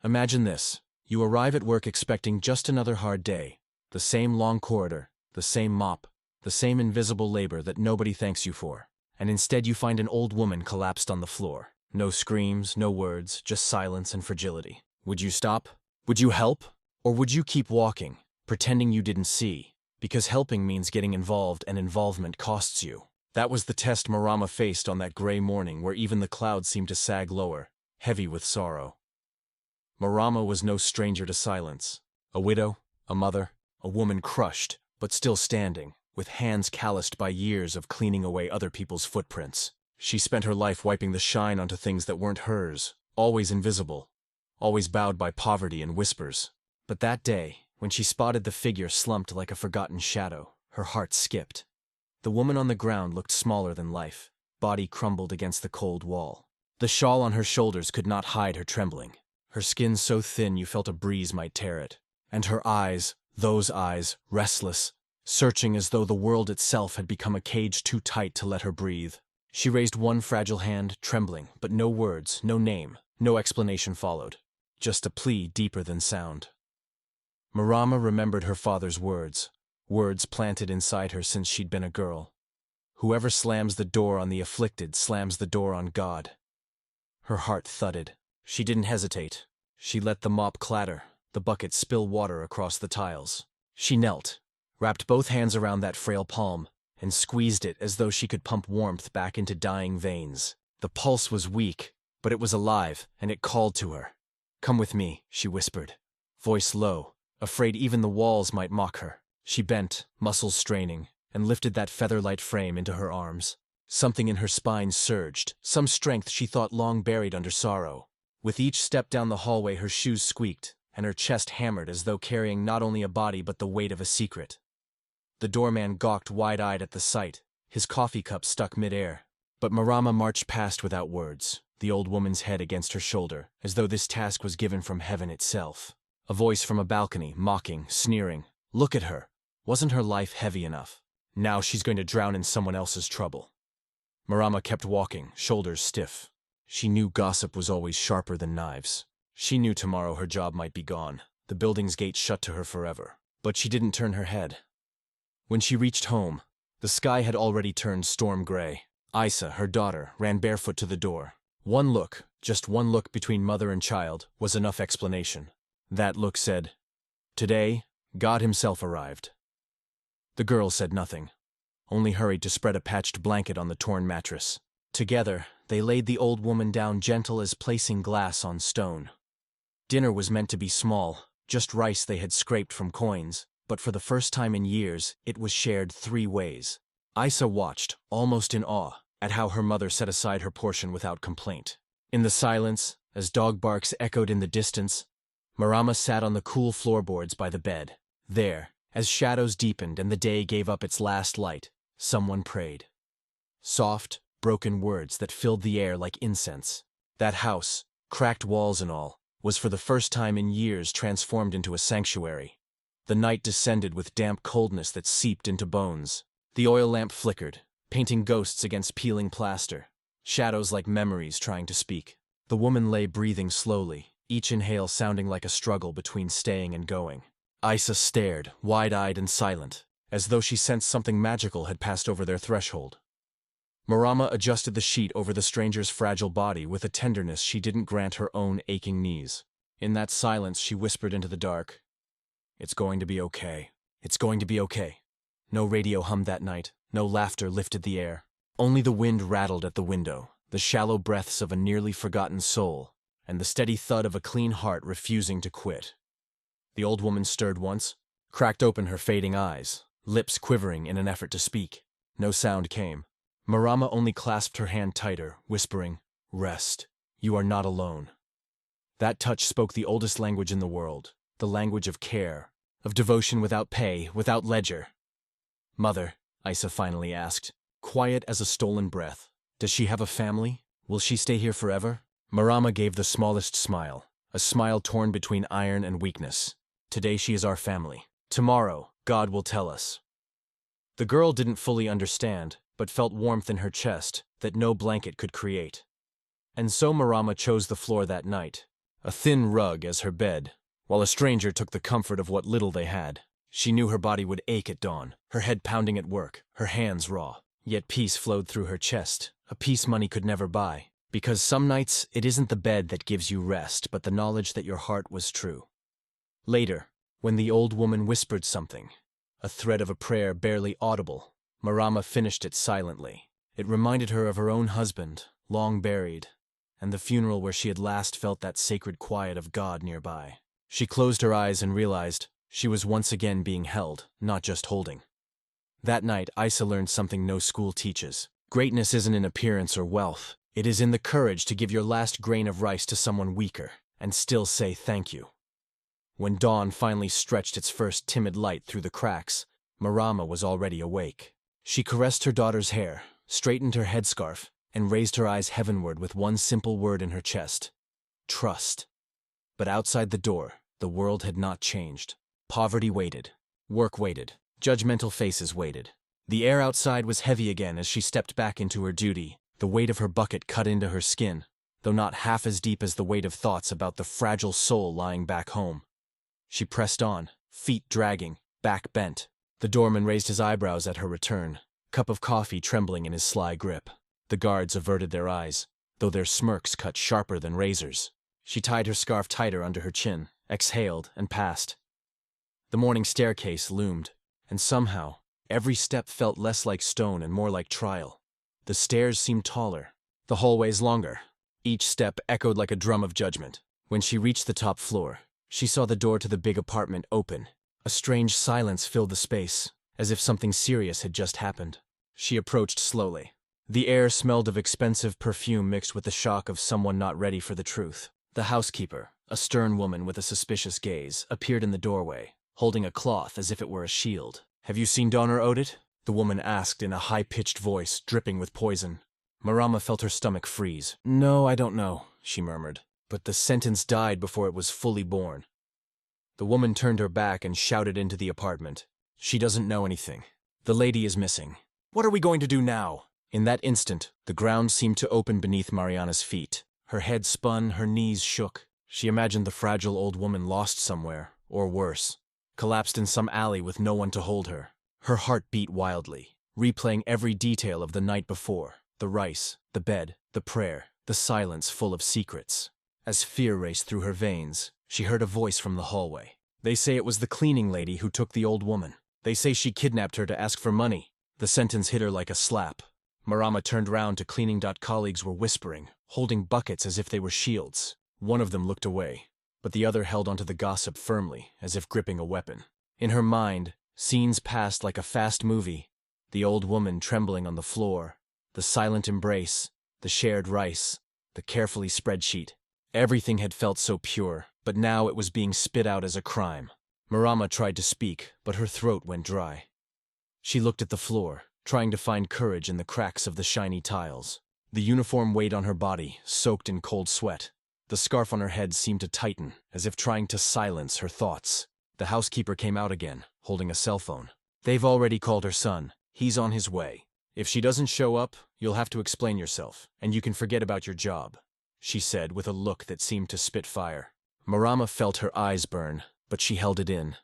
Imagine this. You arrive at work expecting just another hard day. The same long corridor, the same mop, the same invisible labor that nobody thanks you for. And instead you find an old woman collapsed on the floor. No screams, no words, just silence and fragility. Would you stop? Would you help? Or would you keep walking, pretending you didn't see? Because helping means getting involved, and involvement costs you. That was the test Marama faced on that gray morning where even the clouds seemed to sag lower, heavy with sorrow. Marama was no stranger to silence. A widow, a mother, a woman crushed, but still standing, with hands calloused by years of cleaning away other people's footprints. She spent her life wiping the shine onto things that weren't hers, always invisible, always bowed by poverty and whispers. But that day, when she spotted the figure slumped like a forgotten shadow, her heart skipped. The woman on the ground looked smaller than life, body crumbled against the cold wall. The shawl on her shoulders could not hide her trembling. Her skin so thin you felt a breeze might tear it. And her eyes, those eyes, restless, searching as though the world itself had become a cage too tight to let her breathe. She raised one fragile hand, trembling, but no words, no name, no explanation followed. Just a plea deeper than sound. Marama remembered her father's words, words planted inside her since she'd been a girl. Whoever slams the door on the afflicted slams the door on God. Her heart thudded. She didn't hesitate. She let the mop clatter, the bucket spill water across the tiles. She knelt, wrapped both hands around that frail palm, and squeezed it as though she could pump warmth back into dying veins. The pulse was weak, but it was alive, and it called to her. "Come with me," she whispered, voice low, afraid even the walls might mock her. She bent, muscles straining, and lifted that feather-light frame into her arms. Something in her spine surged, some strength she thought long buried under sorrow. With each step down the hallway her shoes squeaked, and her chest hammered as though carrying not only a body but the weight of a secret. The doorman gawked wide-eyed at the sight, his coffee cup stuck mid-air. But Marama marched past without words, the old woman's head against her shoulder, as though this task was given from heaven itself. A voice from a balcony, mocking, sneering. Look at her. Wasn't her life heavy enough? Now she's going to drown in someone else's trouble. Marama kept walking, shoulders stiff. She knew gossip was always sharper than knives. She knew tomorrow her job might be gone, the building's gate shut to her forever. But she didn't turn her head. When she reached home, the sky had already turned storm gray. Isa, her daughter, ran barefoot to the door. One look, just one look between mother and child, was enough explanation. That look said, "Today, God himself arrived." The girl said nothing, only hurried to spread a patched blanket on the torn mattress. Together, they laid the old woman down gentle as placing glass on stone. Dinner was meant to be small, just rice they had scraped from coins, but for the first time in years, it was shared 3 ways. Isa watched, almost in awe, at how her mother set aside her portion without complaint. In the silence, as dog barks echoed in the distance, Marama sat on the cool floorboards by the bed. There, as shadows deepened and the day gave up its last light, someone prayed. Soft, broken words that filled the air like incense. That house, cracked walls and all, was for the first time in years transformed into a sanctuary. The night descended with damp coldness that seeped into bones. The oil lamp flickered, painting ghosts against peeling plaster, shadows like memories trying to speak. The woman lay breathing slowly, each inhale sounding like a struggle between staying and going. Isa stared, wide-eyed and silent, as though she sensed something magical had passed over their threshold. Marama adjusted the sheet over the stranger's fragile body with a tenderness she didn't grant her own aching knees. In that silence she whispered into the dark, "It's going to be okay. It's going to be okay." No radio hummed that night, no laughter lifted the air. Only the wind rattled at the window, the shallow breaths of a nearly forgotten soul, and the steady thud of a clean heart refusing to quit. The old woman stirred once, cracked open her fading eyes, lips quivering in an effort to speak. No sound came. Marama only clasped her hand tighter, whispering, "Rest. You are not alone." That touch spoke the oldest language in the world, the language of care, of devotion without pay, without ledger. "Mother," Isa finally asked, quiet as a stolen breath, "does she have a family? Will she stay here forever?" Marama gave the smallest smile, a smile torn between iron and weakness. "Today she is our family. Tomorrow, God will tell us." The girl didn't fully understand, but felt warmth in her chest that no blanket could create. And so Marama chose the floor that night, a thin rug as her bed, while a stranger took the comfort of what little they had. She knew her body would ache at dawn, her head pounding at work, her hands raw. Yet peace flowed through her chest, a peace money could never buy. Because some nights, it isn't the bed that gives you rest, but the knowledge that your heart was true. Later, when the old woman whispered something, a thread of a prayer barely audible, Marama finished it silently. It reminded her of her own husband, long buried, and the funeral where she had last felt that sacred quiet of God nearby. She closed her eyes and realized she was once again being held, not just holding. That night, Isa learned something no school teaches. Greatness isn't in appearance or wealth. It is in the courage to give your last grain of rice to someone weaker, and still say thank you. When dawn finally stretched its first timid light through the cracks, Marama was already awake. She caressed her daughter's hair, straightened her headscarf, and raised her eyes heavenward with one simple word in her chest: trust. But outside the door, the world had not changed. Poverty waited. Work waited. Judgmental faces waited. The air outside was heavy again as she stepped back into her duty. The weight of her bucket cut into her skin, though not half as deep as the weight of thoughts about the fragile soul lying back home. She pressed on, feet dragging, back bent. The doorman raised his eyebrows at her return, cup of coffee trembling in his sly grip. The guards averted their eyes, though their smirks cut sharper than razors. She tied her scarf tighter under her chin, exhaled, and passed. The morning staircase loomed, and somehow, every step felt less like stone and more like trial. The stairs seemed taller, the hallways longer. Each step echoed like a drum of judgment. When she reached the top floor, she saw the door to the big apartment open. A strange silence filled the space, as if something serious had just happened. She approached slowly. The air smelled of expensive perfume mixed with the shock of someone not ready for the truth. The housekeeper, a stern woman with a suspicious gaze, appeared in the doorway, holding a cloth as if it were a shield. "Have you seen Donner Odit?" the woman asked in a high-pitched voice, dripping with poison. Marama felt her stomach freeze. "No, I don't know," she murmured. But the sentence died before it was fully born. The woman turned her back and shouted into the apartment. "She doesn't know anything. The lady is missing. What are we going to do now?" In that instant, the ground seemed to open beneath Mariana's feet. Her head spun, her knees shook. She imagined the fragile old woman lost somewhere, or worse, collapsed in some alley with no one to hold her. Her heart beat wildly, replaying every detail of the night before: the rice, the bed, the prayer, the silence full of secrets. As fear raced through her veins, she heard a voice from the hallway. "They say it was the cleaning lady who took the old woman. They say she kidnapped her to ask for money." The sentence hit her like a slap. Marama turned round to cleaning. Colleagues were whispering, holding buckets as if they were shields. One of them looked away, but the other held onto the gossip firmly, as if gripping a weapon. In her mind, scenes passed like a fast movie. The old woman trembling on the floor, the silent embrace, the shared rice, the carefully spread sheet. Everything had felt so pure, but now it was being spit out as a crime. Marama tried to speak, but her throat went dry. She looked at the floor, trying to find courage in the cracks of the shiny tiles. The uniform weighed on her body, soaked in cold sweat. The scarf on her head seemed to tighten, as if trying to silence her thoughts. The housekeeper came out again, holding a cell phone. "They've already called her son. He's on his way. If she doesn't show up, you'll have to explain yourself, and you can forget about your job," she said with a look that seemed to spit fire. Marama felt her eyes burn, but she held it in.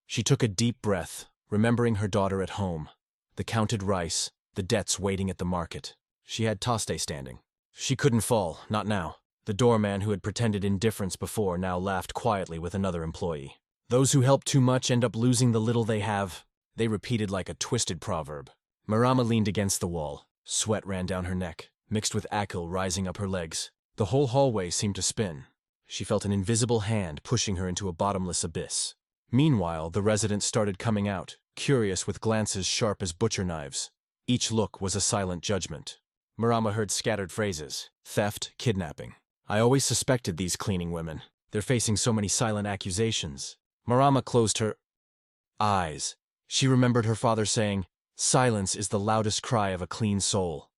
She took a deep breath, remembering her daughter at home, the counted rice, the debts waiting at the market. She had Toste standing. She couldn't fall, not now. The doorman who had pretended indifference before now laughed quietly with another employee. "Those who help too much end up losing the little they have," they repeated like a twisted proverb. Marama leaned against the wall. Sweat ran down her neck, mixed with akil rising up her legs. The whole hallway seemed to spin. She felt an invisible hand pushing her into a bottomless abyss. Meanwhile, the residents started coming out, curious with glances sharp as butcher knives. Each look was a silent judgment. Marama heard scattered phrases: theft, kidnapping. "I always suspected these cleaning women. They're facing so many silent accusations." Marama closed her eyes. She remembered her father saying, "Silence is the loudest cry of a clean soul."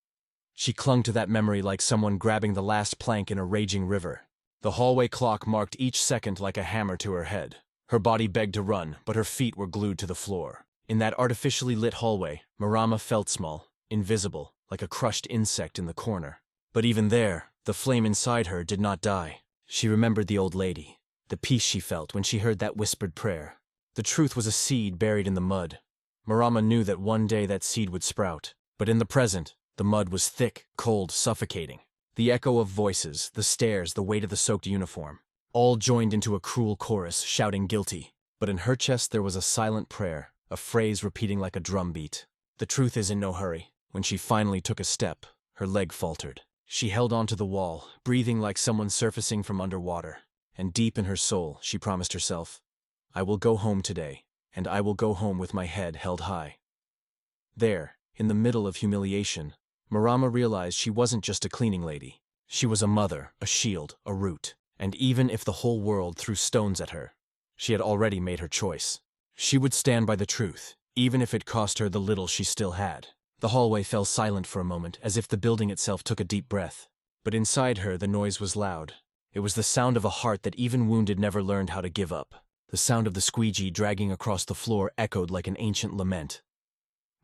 She clung to that memory like someone grabbing the last plank in a raging river. The hallway clock marked each second like a hammer to her head. Her body begged to run, but her feet were glued to the floor. In that artificially lit hallway, Marama felt small, invisible, like a crushed insect in the corner. But even there, the flame inside her did not die. She remembered the old lady, the peace she felt when she heard that whispered prayer. The truth was a seed buried in the mud. Marama knew that one day that seed would sprout, but in the present, the mud was thick, cold, suffocating. The echo of voices, the stares, the weight of the soaked uniform, all joined into a cruel chorus, shouting guilty. But in her chest there was a silent prayer, a phrase repeating like a drum beat. The truth is in no hurry. When she finally took a step, her leg faltered. She held onto the wall, breathing like someone surfacing from underwater. And deep in her soul, she promised herself, I will go home today, and I will go home with my head held high. There, in the middle of humiliation, Marama realized she wasn't just a cleaning lady. She was a mother, a shield, a root. And even if the whole world threw stones at her, she had already made her choice. She would stand by the truth, even if it cost her the little she still had. The hallway fell silent for a moment, as if the building itself took a deep breath. But inside her, the noise was loud. It was the sound of a heart that even wounded never learned how to give up. The sound of the squeegee dragging across the floor echoed like an ancient lament.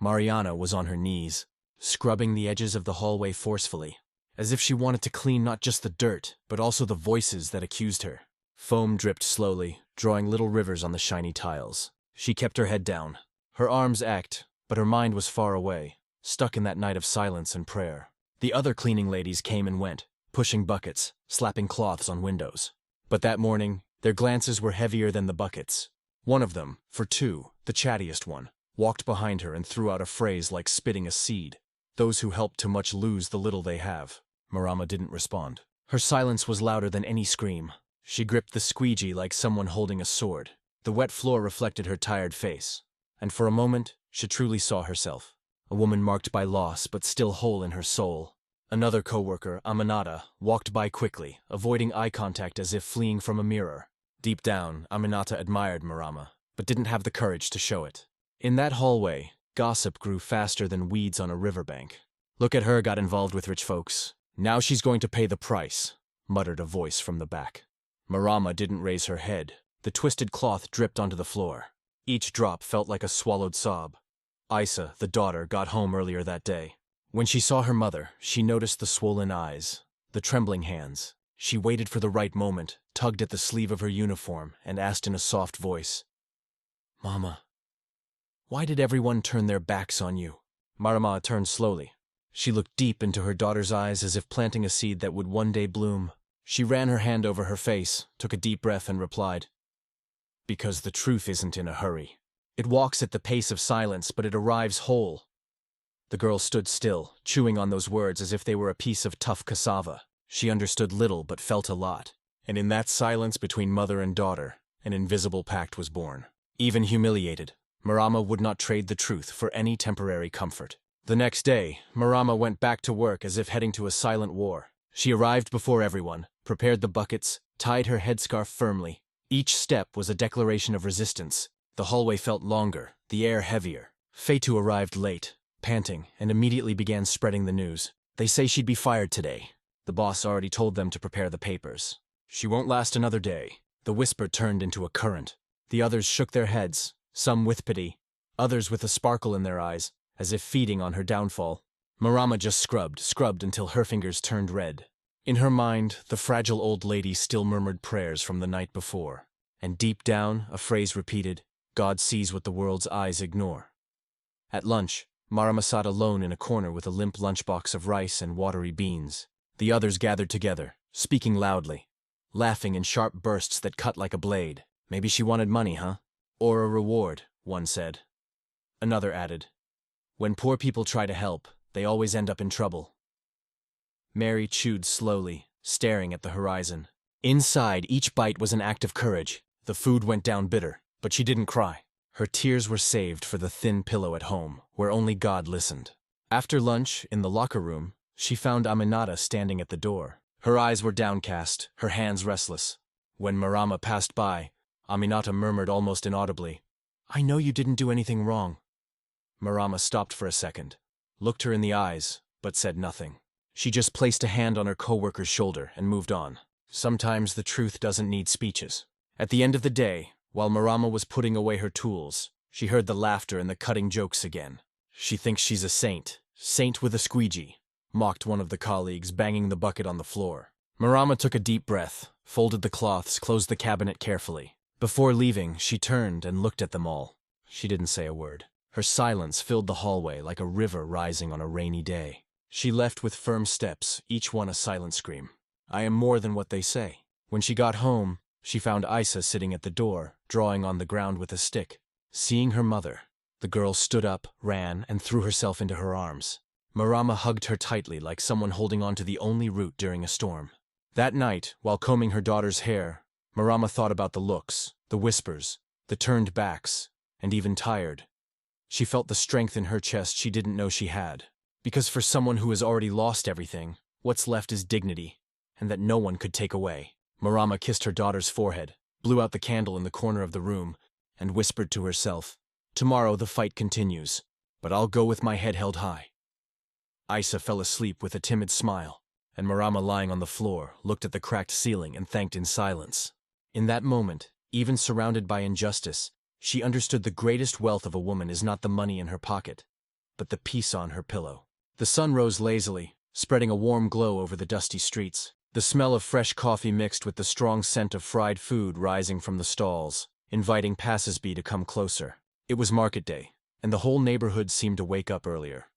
Mariana was on her knees, scrubbing the edges of the hallway forcefully, as if she wanted to clean not just the dirt, but also the voices that accused her. Foam dripped slowly, drawing little rivers on the shiny tiles. She kept her head down. Her arms ached, but her mind was far away, stuck in that night of silence and prayer. The other cleaning ladies came and went, pushing buckets, slapping cloths on windows. But that morning, their glances were heavier than the buckets. One of them, for two, the chattiest one, walked behind her and threw out a phrase like spitting a seed. Those who help too much lose the little they have. Marama didn't respond. Her silence was louder than any scream. She gripped the squeegee like someone holding a sword. The wet floor reflected her tired face. And for a moment, she truly saw herself. A woman marked by loss but still whole in her soul. Another co-worker, Aminata, walked by quickly, avoiding eye contact as if fleeing from a mirror. Deep down, Aminata admired Marama, but didn't have the courage to show it. In that hallway, gossip grew faster than weeds on a riverbank. Look at her, got involved with rich folks. Now she's going to pay the price, muttered a voice from the back. Marama didn't raise her head. The twisted cloth dripped onto the floor. Each drop felt like a swallowed sob. Isa, the daughter, got home earlier that day. When she saw her mother, she noticed the swollen eyes, the trembling hands. She waited for the right moment, tugged at the sleeve of her uniform, and asked in a soft voice, Mama, why did everyone turn their backs on you? Marama turned slowly. She looked deep into her daughter's eyes as if planting a seed that would one day bloom. She ran her hand over her face, took a deep breath and replied, Because the truth isn't in a hurry. It walks at the pace of silence, but it arrives whole. The girl stood still, chewing on those words as if they were a piece of tough cassava. She understood little but felt a lot. And in that silence between mother and daughter, an invisible pact was born. Even humiliated, Marama would not trade the truth for any temporary comfort. The next day, Marama went back to work as if heading to a silent war. She arrived before everyone, prepared the buckets, tied her headscarf firmly. Each step was a declaration of resistance. The hallway felt longer, the air heavier. Fatu arrived late, panting, and immediately began spreading the news. They say she'd be fired today. The boss already told them to prepare the papers. She won't last another day. The whisper turned into a current. The others shook their heads, some with pity, others with a sparkle in their eyes, as if feeding on her downfall. Marama just scrubbed until her fingers turned red. In her mind, the fragile old lady still murmured prayers from the night before. And deep down, a phrase repeated, God sees what the world's eyes ignore. At lunch, Marama sat alone in a corner with a limp lunchbox of rice and watery beans. The others gathered together, speaking loudly, laughing in sharp bursts that cut like a blade. Maybe she wanted money, huh? Or a reward, one said. Another added, when poor people try to help, they always end up in trouble. Mary chewed slowly, staring at the horizon. Inside, each bite was an act of courage. The food went down bitter, but she didn't cry. Her tears were saved for the thin pillow at home, where only God listened. After lunch, in the locker room, she found Aminata standing at the door. Her eyes were downcast, her hands restless. When Marama passed by, Aminata murmured almost inaudibly, I know you didn't do anything wrong. Marama stopped for a second, looked her in the eyes, but said nothing. She just placed a hand on her co-worker's shoulder and moved on. Sometimes the truth doesn't need speeches. At the end of the day, while Marama was putting away her tools, she heard the laughter and the cutting jokes again. She thinks she's a saint with a squeegee, mocked one of the colleagues, banging the bucket on the floor. Marama took a deep breath, folded the cloths, closed the cabinet carefully. Before leaving, she turned and looked at them all. She didn't say a word. Her silence filled the hallway like a river rising on a rainy day. She left with firm steps, each one a silent scream. I am more than what they say. When she got home, she found Isa sitting at the door, drawing on the ground with a stick. Seeing her mother, the girl stood up, ran, and threw herself into her arms. Marama hugged her tightly like someone holding on to the only root during a storm. That night, while combing her daughter's hair, Marama thought about the looks, the whispers, the turned backs, and even tired. She felt the strength in her chest she didn't know she had. Because for someone who has already lost everything, what's left is dignity, and that no one could take away. Marama kissed her daughter's forehead, blew out the candle in the corner of the room, and whispered to herself, "Tomorrow the fight continues, but I'll go with my head held high." Isa fell asleep with a timid smile, and Marama, lying on the floor, looked at the cracked ceiling and thanked in silence. In that moment, even surrounded by injustice, she understood the greatest wealth of a woman is not the money in her pocket, but the peace on her pillow. The sun rose lazily, spreading a warm glow over the dusty streets. The smell of fresh coffee mixed with the strong scent of fried food rising from the stalls, inviting passers-by to come closer. It was market day, and the whole neighborhood seemed to wake up earlier.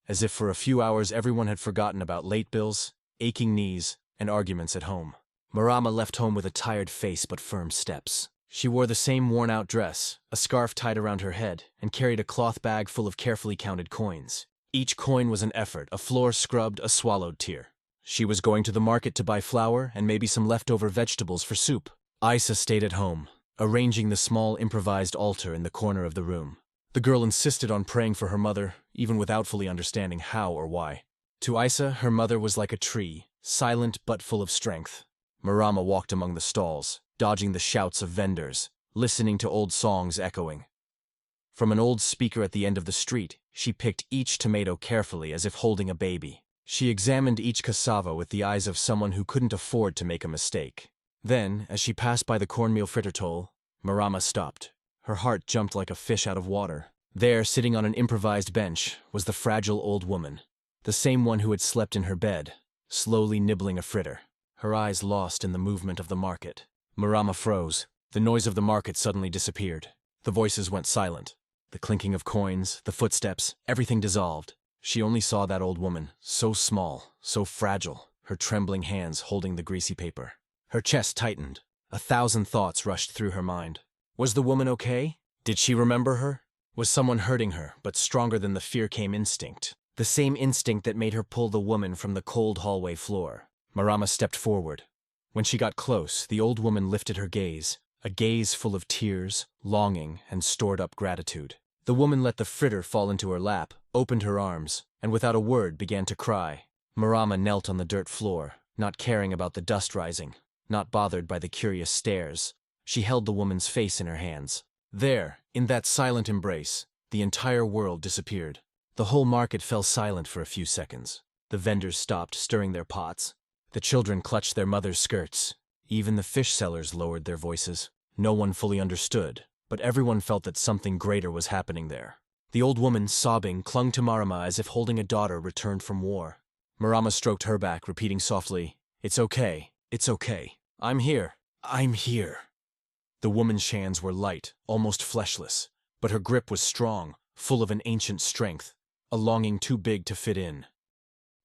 As if for a few hours everyone had forgotten about late bills, aching knees, and arguments at home. Marama left home with a tired face but firm steps. She wore the same worn-out dress, a scarf tied around her head, and carried a cloth bag full of carefully counted coins. Each coin was an effort, a floor scrubbed, a swallowed tear. She was going to the market to buy flour and maybe some leftover vegetables for soup. Isa stayed at home, arranging the small improvised altar in the corner of the room. The girl insisted on praying for her mother, even without fully understanding how or why. To Isa, her mother was like a tree, silent but full of strength. Marama walked among the stalls, dodging the shouts of vendors, listening to old songs echoing. From an old speaker at the end of the street, she picked each tomato carefully as if holding a baby. She examined each cassava with the eyes of someone who couldn't afford to make a mistake. Then, as she passed by the cornmeal frittertoll, Marama stopped. Her heart jumped like a fish out of water. There, sitting on an improvised bench, was the fragile old woman, the same one who had slept in her bed, slowly nibbling a fritter, her eyes lost in the movement of the market. Marama froze. The noise of the market suddenly disappeared. The voices went silent. The clinking of coins, the footsteps, everything dissolved. She only saw that old woman, so small, so fragile, her trembling hands holding the greasy paper. Her chest tightened. 1,000 thoughts rushed through her mind. Was the woman okay? Did she remember her? Was someone hurting her, but stronger than the fear came instinct? The same instinct that made her pull the woman from the cold hallway floor. Marama stepped forward. When she got close, the old woman lifted her gaze, a gaze full of tears, longing, and stored-up gratitude. The woman let the fritter fall into her lap, opened her arms, and without a word began to cry. Marama knelt on the dirt floor, not caring about the dust rising, not bothered by the curious stares. She held the woman's face in her hands. There, in that silent embrace, the entire world disappeared. The whole market fell silent for a few seconds. The vendors stopped stirring their pots. The children clutched their mothers' skirts. Even the fish sellers lowered their voices. No one fully understood, but everyone felt that something greater was happening there. The old woman, sobbing, clung to Marama as if holding a daughter returned from war. Marama stroked her back, repeating softly, "It's okay, it's okay. I'm here, I'm here." The woman's hands were light, almost fleshless, but her grip was strong, full of an ancient strength, a longing too big to fit in.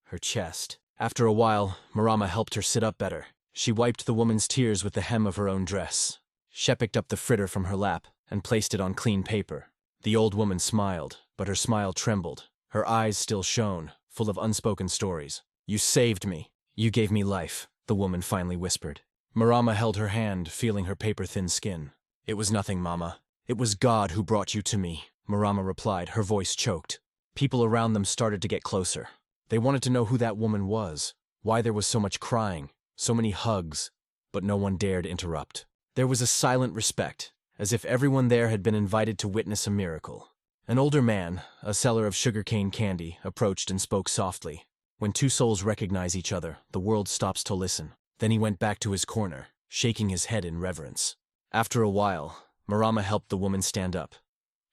Her chest. After a while, Marama helped her sit up better. She wiped the woman's tears with the hem of her own dress. She picked up the fritter from her lap and placed it on clean paper. The old woman smiled, but her smile trembled. Her eyes still shone, full of unspoken stories. "You saved me. You gave me life," the woman finally whispered. Marama held her hand, feeling her paper-thin skin. "It was nothing, Mama. It was God who brought you to me," Marama replied, her voice choked. People around them started to get closer. They wanted to know who that woman was, why there was so much crying, so many hugs, but no one dared interrupt. There was a silent respect, as if everyone there had been invited to witness a miracle. An older man, a seller of sugarcane candy, approached and spoke softly. When two souls recognize each other, the world stops to listen. Then he went back to his corner, shaking his head in reverence. After a while, Marama helped the woman stand up.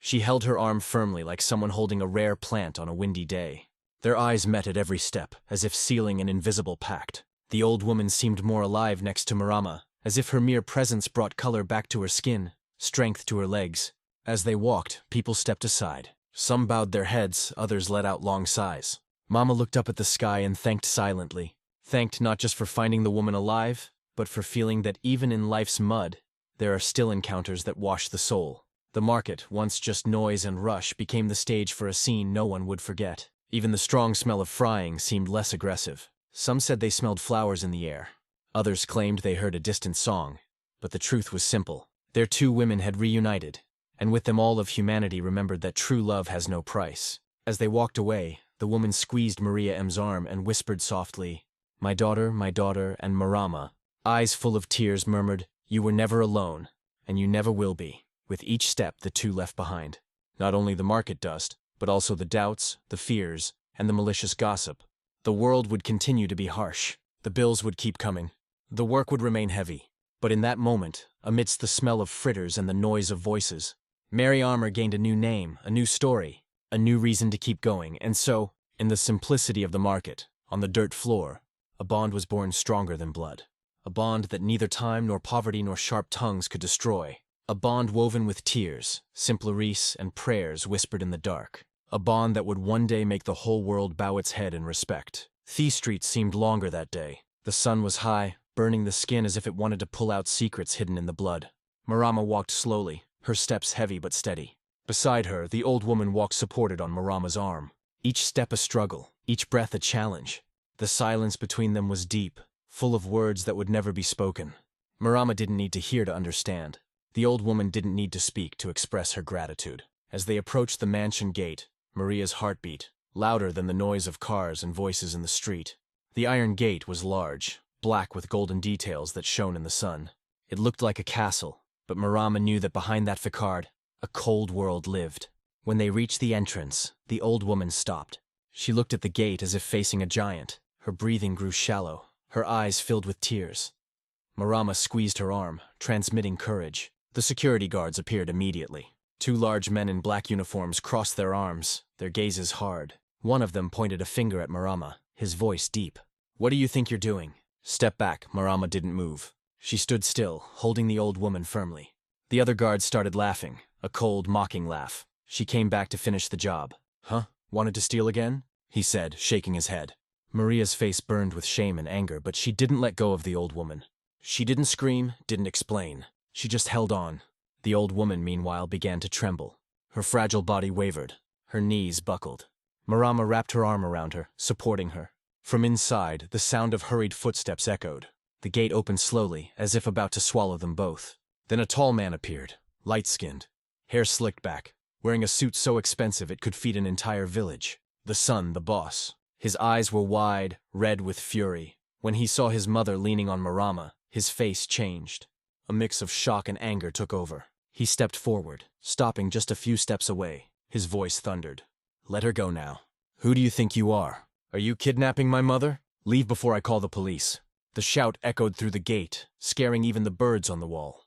She held her arm firmly like someone holding a rare plant on a windy day. Their eyes met at every step, as if sealing an invisible pact. The old woman seemed more alive next to Marama, as if her mere presence brought color back to her skin, strength to her legs. As they walked, people stepped aside. Some bowed their heads, others let out long sighs. Mama looked up at the sky and thanked silently. Thanked not just for finding the woman alive, but for feeling that even in life's mud, there are still encounters that wash the soul. The market, once just noise and rush, became the stage for a scene no one would forget. Even the strong smell of frying seemed less aggressive. Some said they smelled flowers in the air. Others claimed they heard a distant song. But the truth was simple. Their two women had reunited, and with them all of humanity remembered that true love has no price. As they walked away, the woman squeezed Maria M's arm and whispered softly, my daughter, and Marama, eyes full of tears, murmured, you were never alone, and you never will be. With each step, the two left behind not only the market dust, but also the doubts, the fears, and the malicious gossip. The world would continue to be harsh. The bills would keep coming. The work would remain heavy. But in that moment, amidst the smell of fritters and the noise of voices, Mary Armour gained a new name, a new story, a new reason to keep going. And so, in the simplicity of the market, on the dirt floor, a bond was born stronger than blood. A bond that neither time nor poverty nor sharp tongues could destroy. A bond woven with tears, simplerice, and prayers whispered in the dark. A bond that would one day make the whole world bow its head in respect. Thea Street seemed longer that day. The sun was high, burning the skin as if it wanted to pull out secrets hidden in the blood. Marama walked slowly, her steps heavy but steady. Beside her, the old woman walked supported on Marama's arm. Each step a struggle, each breath a challenge. The silence between them was deep, full of words that would never be spoken. Marama didn't need to hear to understand. The old woman didn't need to speak to express her gratitude. As they approached the mansion gate, Maria's heart beat, louder than the noise of cars and voices in the street. The iron gate was large, black with golden details that shone in the sun. It looked like a castle, but Marama knew that behind that facade, a cold world lived. When they reached the entrance, the old woman stopped. She looked at the gate as if facing a giant. Her breathing grew shallow, her eyes filled with tears. Marama squeezed her arm, transmitting courage. The security guards appeared immediately. Two large men in black uniforms crossed their arms, their gazes hard. One of them pointed a finger at Marama, his voice deep. What do you think you're doing? Step back. Marama didn't move. She stood still, holding the old woman firmly. The other guards started laughing, a cold, mocking laugh. She came back to finish the job. Huh? Wanted to steal again? He said, shaking his head. Maria's face burned with shame and anger, but she didn't let go of the old woman. She didn't scream, didn't explain. She just held on. The old woman, meanwhile, began to tremble. Her fragile body wavered. Her knees buckled. Marama wrapped her arm around her, supporting her. From inside, the sound of hurried footsteps echoed. The gate opened slowly, as if about to swallow them both. Then a tall man appeared, light-skinned, hair slicked back, wearing a suit so expensive it could feed an entire village. The son, the boss. His eyes were wide, red with fury. When he saw his mother leaning on Marama, his face changed. A mix of shock and anger took over. He stepped forward, stopping just a few steps away. His voice thundered. Let her go now. Who do you think you are? Are you kidnapping my mother? Leave before I call the police. The shout echoed through the gate, scaring even the birds on the wall.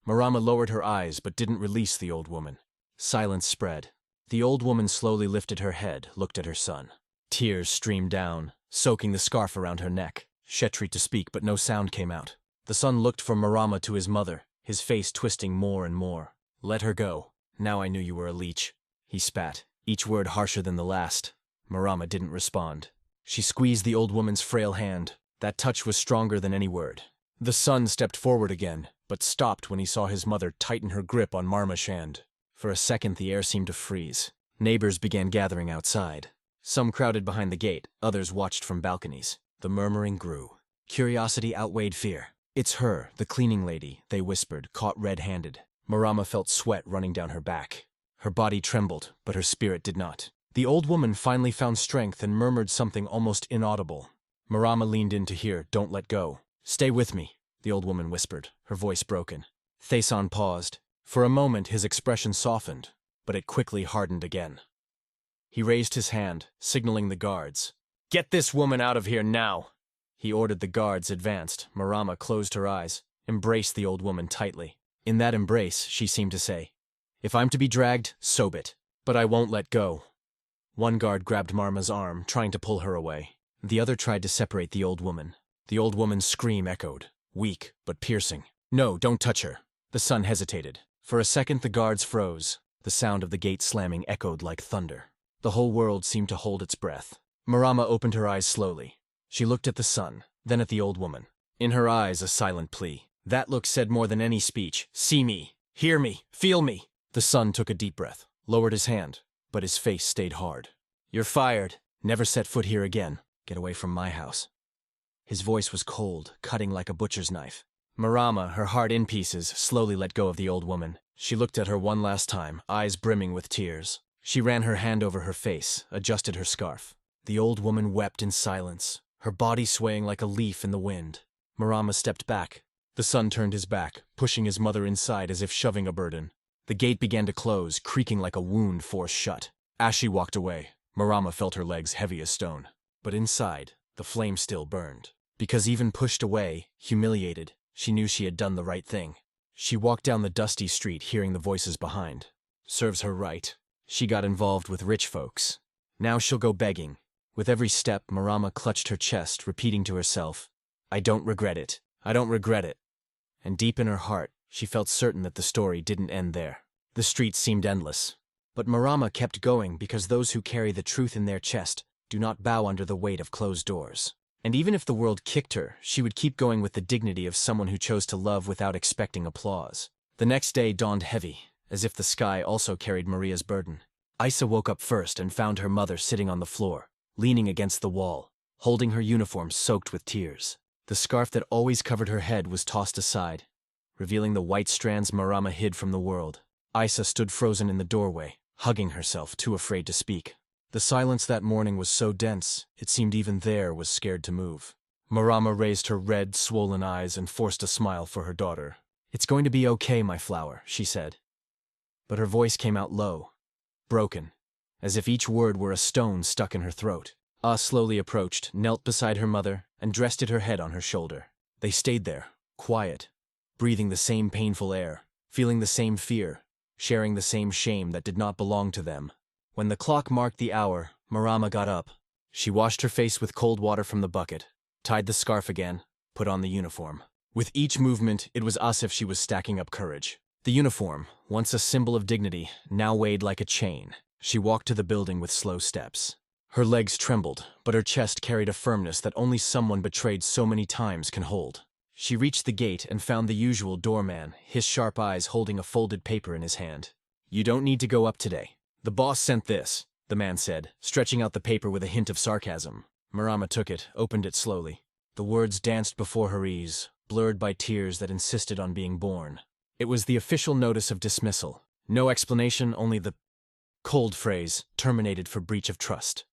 Marama lowered her eyes but didn't release the old woman. Silence spread. The old woman slowly lifted her head, looked at her son. Tears streamed down, soaking the scarf around her neck. She tried to speak, but no sound came out. The son looked from Marama to his mother, his face twisting more and more. Let her go. Now I knew you were a leech. He spat, each word harsher than the last. Marama didn't respond. She squeezed the old woman's frail hand. That touch was stronger than any word. The son stepped forward again, but stopped when he saw his mother tighten her grip on Marma's hand. For a second the air seemed to freeze. Neighbors began gathering outside. Some crowded behind the gate, others watched from balconies. The murmuring grew. Curiosity outweighed fear. It's her, the cleaning lady, they whispered, caught red-handed. Marama felt sweat running down her back. Her body trembled, but her spirit did not. The old woman finally found strength and murmured something almost inaudible. Marama leaned in to hear, don't let go. Stay with me, the old woman whispered, her voice broken. Thason paused. For a moment his expression softened, but it quickly hardened again. He raised his hand, signaling the guards. Get this woman out of here now! He ordered the guards advanced. Marama closed her eyes, embraced the old woman tightly. In that embrace, she seemed to say, if I'm to be dragged, so be it. But I won't let go. One guard grabbed Marma's arm, trying to pull her away. The other tried to separate the old woman. The old woman's scream echoed, weak but piercing. "No, don't touch her." The son hesitated. For a second the guards froze. The sound of the gate slamming echoed like thunder. The whole world seemed to hold its breath. Marama opened her eyes slowly. She looked at the son, then at the old woman. In her eyes a silent plea. That look said more than any speech. "See me, hear me, feel me." The son took a deep breath, lowered his hand, but his face stayed hard. "You're fired. Never set foot here again. Get away from my house." His voice was cold, cutting like a butcher's knife. Marama, her heart in pieces, slowly let go of the old woman. She looked at her one last time, eyes brimming with tears. She ran her hand over her face, adjusted her scarf. The old woman wept in silence, her body swaying like a leaf in the wind. Marama stepped back. The son turned his back, pushing his mother inside as if shoving a burden. The gate began to close, creaking like a wound forced shut. As she walked away, Marama felt her legs heavy as stone. But inside, the flame still burned. Because even pushed away, humiliated, she knew she had done the right thing. She walked down the dusty street, hearing the voices behind. Serves her right. She got involved with rich folks. Now she'll go begging. With every step, Marama clutched her chest, repeating to herself, "I don't regret it. I don't regret it." And deep in her heart, she felt certain that the story didn't end there. The street seemed endless. But Marama kept going because those who carry the truth in their chest do not bow under the weight of closed doors. And even if the world kicked her, she would keep going with the dignity of someone who chose to love without expecting applause. The next day dawned heavy, as if the sky also carried Maria's burden. Isa woke up first and found her mother sitting on the floor, leaning against the wall, holding her uniform soaked with tears. The scarf that always covered her head was tossed aside, revealing the white strands Marama hid from the world. Isa stood frozen in the doorway, hugging herself, too afraid to speak. The silence that morning was so dense, it seemed even there was scared to move. Marama raised her red, swollen eyes and forced a smile for her daughter. "It's going to be okay, my flower," she said. But her voice came out low, broken, as if each word were a stone stuck in her throat. Slowly approached, knelt beside her mother, and rested her head on her shoulder. They stayed there, quiet, breathing the same painful air, feeling the same fear, sharing the same shame that did not belong to them. When the clock marked the hour, Marama got up. She washed her face with cold water from the bucket, tied the scarf again, put on the uniform. With each movement, it was as if she was stacking up courage. The uniform, once a symbol of dignity, now weighed like a chain. She walked to the building with slow steps. Her legs trembled, but her chest carried a firmness that only someone betrayed so many times can hold. She reached the gate and found the usual doorman, his sharp eyes holding a folded paper in his hand. "You don't need to go up today. The boss sent this," the man said, stretching out the paper with a hint of sarcasm. Marama took it, opened it slowly. The words danced before her ease, blurred by tears that insisted on being born. It was the official notice of dismissal. No explanation, only the cold phrase, "terminated for breach of trust."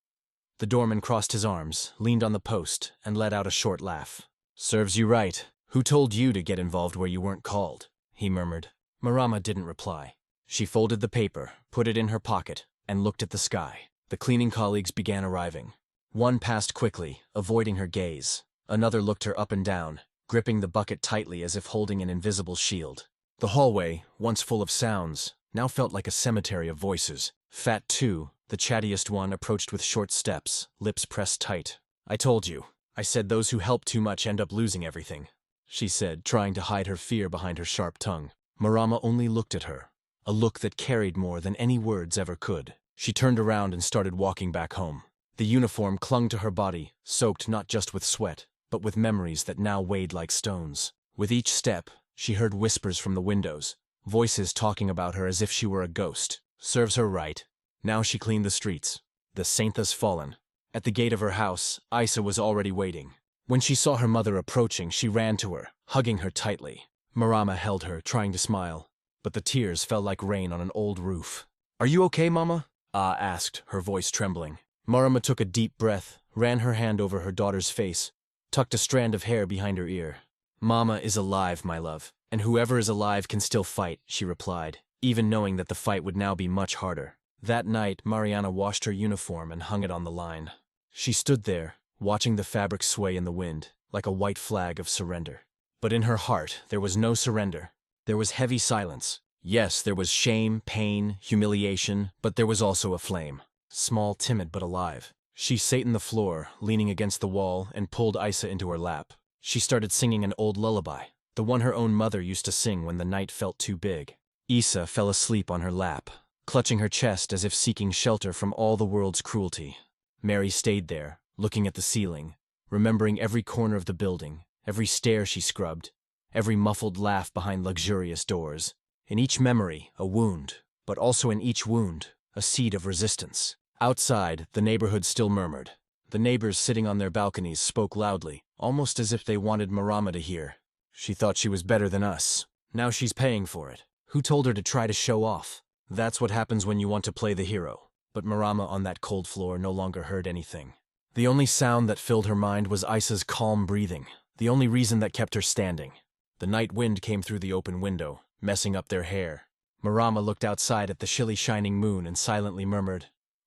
The doorman crossed his arms, leaned on the post, and let out a short laugh. "Serves you right. Who told you to get involved where you weren't called?" he murmured. Marama didn't reply. She folded the paper, put it in her pocket, and looked at the sky. The cleaning colleagues began arriving. One passed quickly, avoiding her gaze. Another looked her up and down, gripping the bucket tightly as if holding an invisible shield. The hallway, once full of sounds, now felt like a cemetery of voices. Fat Two, the chattiest one, approached with short steps, lips pressed tight. "I told you. I said those who help too much end up losing everything," she said, trying to hide her fear behind her sharp tongue. Marama only looked at her, a look that carried more than any words ever could. She turned around and started walking back home. The uniform clung to her body, soaked not just with sweat, but with memories that now weighed like stones. With each step, she heard whispers from the windows, voices talking about her as if she were a ghost. Serves her right. Now she cleaned the streets. The saint has fallen. At the gate of her house, Isa was already waiting. When she saw her mother approaching, she ran to her, hugging her tightly. Marama held her, trying to smile, but the tears fell like rain on an old roof. "Are you okay, Mama?" Asked, her voice trembling. Marama took a deep breath, ran her hand over her daughter's face, tucked a strand of hair behind her ear. "Mama is alive, my love, and whoever is alive can still fight," she replied, even knowing that the fight would now be much harder. That night, Mariana washed her uniform and hung it on the line. She stood there, watching the fabric sway in the wind, like a white flag of surrender. But in her heart, there was no surrender. There was heavy silence. Yes, there was shame, pain, humiliation, but there was also a flame. Small, timid, but alive. She sat on the floor, leaning against the wall, and pulled Isa into her lap. She started singing an old lullaby, the one her own mother used to sing when the night felt too big. Isa fell asleep on her lap, clutching her chest as if seeking shelter from all the world's cruelty. Mary stayed there, looking at the ceiling, remembering every corner of the building, every stair she scrubbed, every muffled laugh behind luxurious doors. In each memory, a wound, but also in each wound, a seed of resistance. Outside, the neighborhood still murmured. The neighbors sitting on their balconies spoke loudly, almost as if they wanted Marama to hear. She thought she was better than us. Now she's paying for it. Who told her to try to show off? That's what happens when you want to play the hero. But Marama on that cold floor no longer heard anything. The only sound that filled her mind was Isa's calm breathing, the only reason that kept her standing. The night wind came through the open window, messing up their hair. Marama looked outside at the chilly shining moon and silently murmured,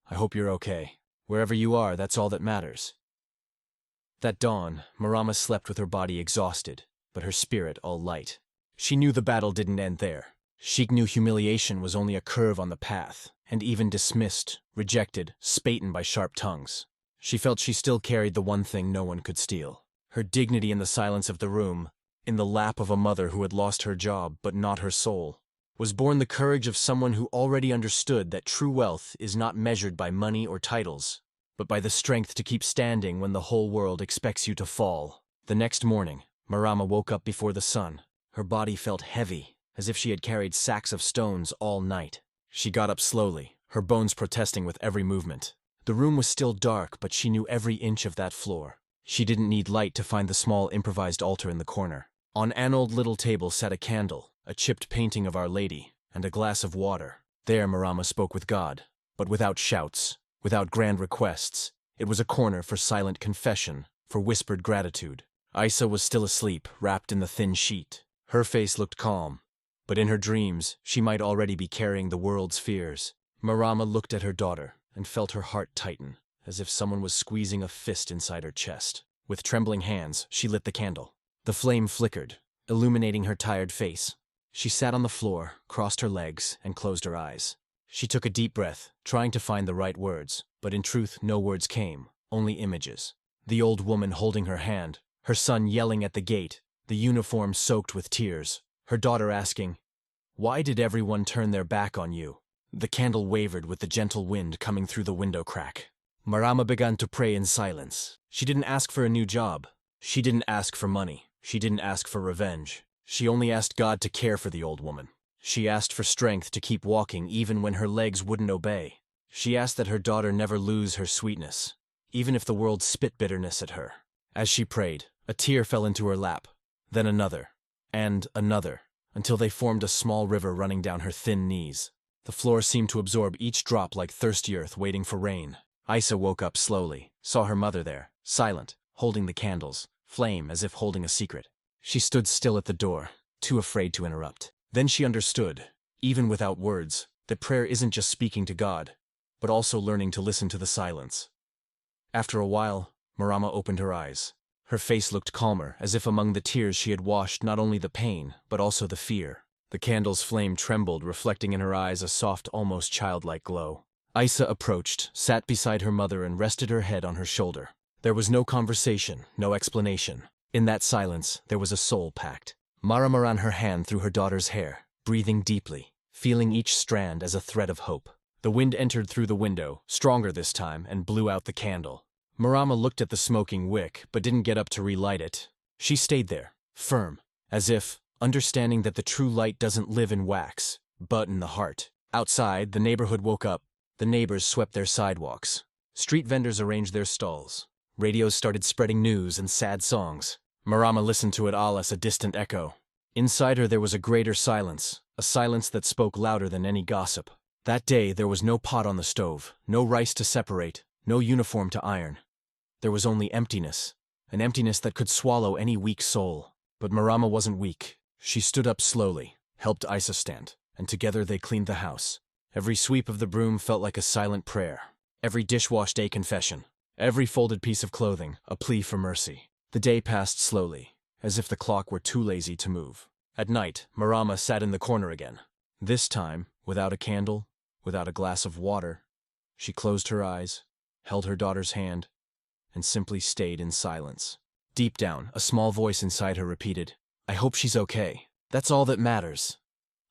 "I hope you're okay. Wherever you are, that's all that matters." That dawn, Marama slept with her body exhausted, but her spirit all light. She knew the battle didn't end there. She knew humiliation was only a curve on the path, and even dismissed, rejected, spat by sharp tongues. She felt she still carried the one thing no one could steal. Her dignity in the silence of the room, in the lap of a mother who had lost her job but not her soul. Was born the courage of someone who already understood that true wealth is not measured by money or titles, but by the strength to keep standing when the whole world expects you to fall. The next morning, Marama woke up before the sun. Her body felt heavy, as if she had carried sacks of stones all night. She got up slowly, her bones protesting with every movement. The room was still dark, but she knew every inch of that floor. She didn't need light to find the small improvised altar in the corner. On an old little table sat a candle, a chipped painting of Our Lady, and a glass of water. There Marama spoke with God, but without shouts, without grand requests. It was a corner for silent confession, for whispered gratitude. Isa was still asleep, wrapped in the thin sheet. Her face looked calm, but in her dreams, she might already be carrying the world's fears. Marama looked at her daughter and felt her heart tighten, as if someone was squeezing a fist inside her chest. With trembling hands, she lit the candle. The flame flickered, illuminating her tired face. She sat on the floor, crossed her legs, and closed her eyes. She took a deep breath, trying to find the right words, but in truth no words came, only images. The old woman holding her hand, her son yelling at the gate, the uniform soaked with tears, her daughter asking, "Why did everyone turn their back on you?" The candle wavered with the gentle wind coming through the window crack. Marama began to pray in silence. She didn't ask for a new job. She didn't ask for money. She didn't ask for revenge. She only asked God to care for the old woman. She asked for strength to keep walking even when her legs wouldn't obey. She asked that her daughter never lose her sweetness, even if the world spit bitterness at her. As she prayed, a tear fell into her lap, then another, and another, until they formed a small river running down her thin knees. The floor seemed to absorb each drop like thirsty earth waiting for rain. Isa woke up slowly, saw her mother there, silent, holding the candles, flame as if holding a secret. She stood still at the door, too afraid to interrupt. Then she understood, even without words, that prayer isn't just speaking to God, but also learning to listen to the silence. After a while, Marama opened her eyes. Her face looked calmer, as if among the tears she had washed not only the pain, but also the fear. The candle's flame trembled, reflecting in her eyes a soft, almost childlike glow. Isa approached, sat beside her mother and rested her head on her shoulder. There was no conversation, no explanation. In that silence, there was a soul pact. Marama ran her hand through her daughter's hair, breathing deeply, feeling each strand as a thread of hope. The wind entered through the window, stronger this time, and blew out the candle. Marama looked at the smoking wick, but didn't get up to relight it. She stayed there, firm, as if, understanding that the true light doesn't live in wax, but in the heart. Outside, the neighborhood woke up. The neighbors swept their sidewalks. Street vendors arranged their stalls. Radios started spreading news and sad songs. Marama listened to it all as a distant echo. Inside her there was a greater silence, a silence that spoke louder than any gossip. That day there was no pot on the stove, no rice to separate, no uniform to iron. There was only emptiness, an emptiness that could swallow any weak soul. But Marama wasn't weak. She stood up slowly, helped Isa stand, and together they cleaned the house. Every sweep of the broom felt like a silent prayer. Every dishwash a confession. Every folded piece of clothing, a plea for mercy. The day passed slowly, as if the clock were too lazy to move. At night, Marama sat in the corner again. This time, without a candle, without a glass of water, she closed her eyes, held her daughter's hand, and simply stayed in silence. Deep down, a small voice inside her repeated, "I hope she's okay. That's all that matters."